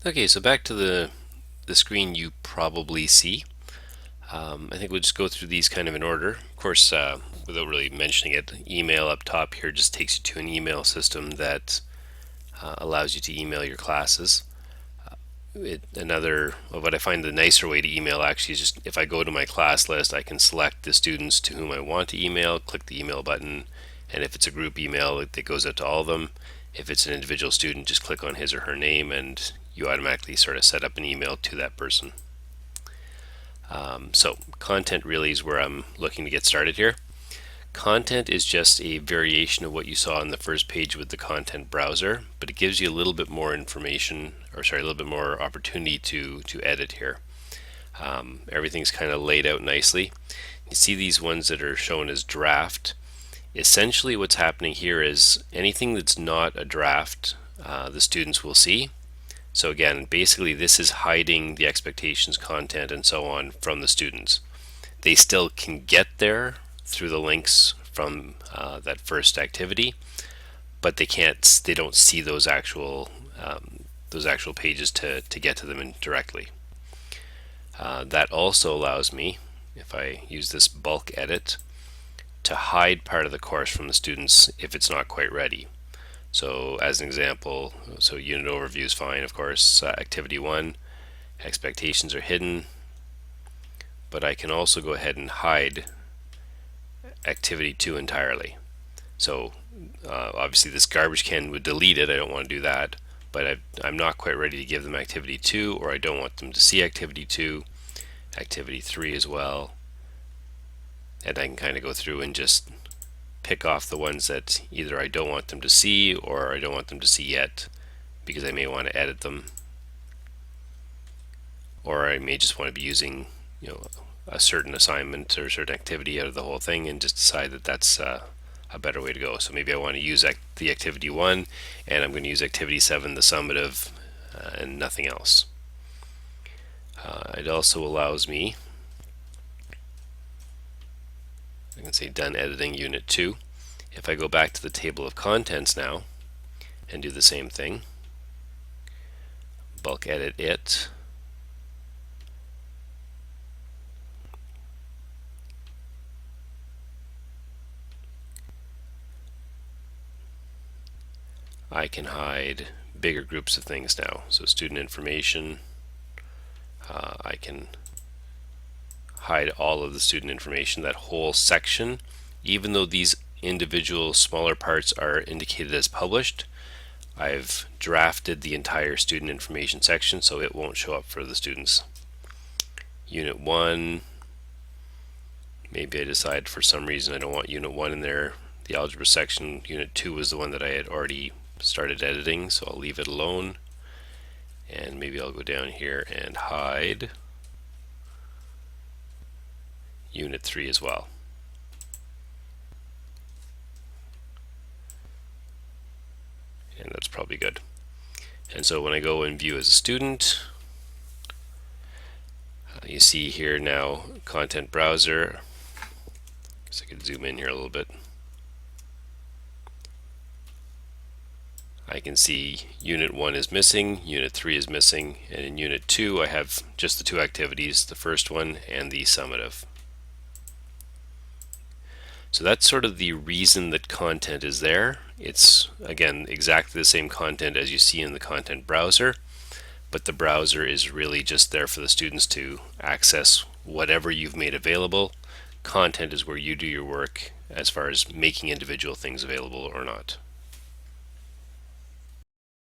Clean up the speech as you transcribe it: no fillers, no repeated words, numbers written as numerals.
Okay, so back to the screen you probably see. I think we'll just go through these kind of in order. Of course, without really mentioning it, email up top here just takes you to an email system that allows you to email your classes. What I find the nicer way to email actually is just if I go to my class list, I can select the students to whom I want to email, click the email button, and if it's a group email, it goes out to all of them. If it's an individual student, just click on his or her name and you automatically sort of set up an email to that person. So content really is where I'm looking to get started here. Content is just a variation of what you saw on the first page with the content browser, but it gives you a little bit more information, or sorry, a little bit more opportunity to edit here. Everything's kind of laid out nicely. You see these ones that are shown as draft. Essentially what's happening here is anything that's not a draft, the students will see. So again, basically this is hiding the expectations, content, and so on from the students. They still can get there through the links from that first activity, but they don't see those actual pages to get to them directly. That also allows me, if I use this bulk edit, to hide part of the course from the students if it's not quite ready. So as an example, so unit overview is fine, of course. Activity 1, expectations are hidden, but I can also go ahead and hide activity 2 entirely. So obviously this garbage can would delete it, I don't want to do that, but I'm not quite ready to give them activity 2, or I don't want them to see activity 2, activity 3 as well, and I can kind of go through and just pick off the ones that either I don't want them to see or I don't want them to see yet because I may want to edit them, or I may just want to be using a certain assignment or a certain activity out of the whole thing and just decide that that's a better way to go. So maybe I want to use the activity 1 and I'm going to use activity 7, the summative, and nothing else. It also allows me, I can say done editing unit 2. If I go back to the table of contents now and do the same thing, bulk edit it, I can hide bigger groups of things now. So student information, I can hide all of the student information, that whole section, even though these individual smaller parts are indicated as published. I've drafted the entire student information section so it won't show up for the students. Unit 1, maybe I decide for some reason I don't want Unit 1 in there. The algebra section, Unit 2 was the one that I had already started editing, so I'll leave it alone. And maybe I'll go down here and hide Unit 3 as well. And that's probably good. And so when I go and view as a student, you see here now content browser. So I could zoom in here a little bit. I can see unit 1 is missing, unit 3 is missing, and in unit 2 I have just the two activities, the first one and the summative. So that's sort of the reason that content is there. It's, again, exactly the same content as you see in the content browser, but the browser is really just there for the students to access whatever you've made available. Content is where you do your work as far as making individual things available or not.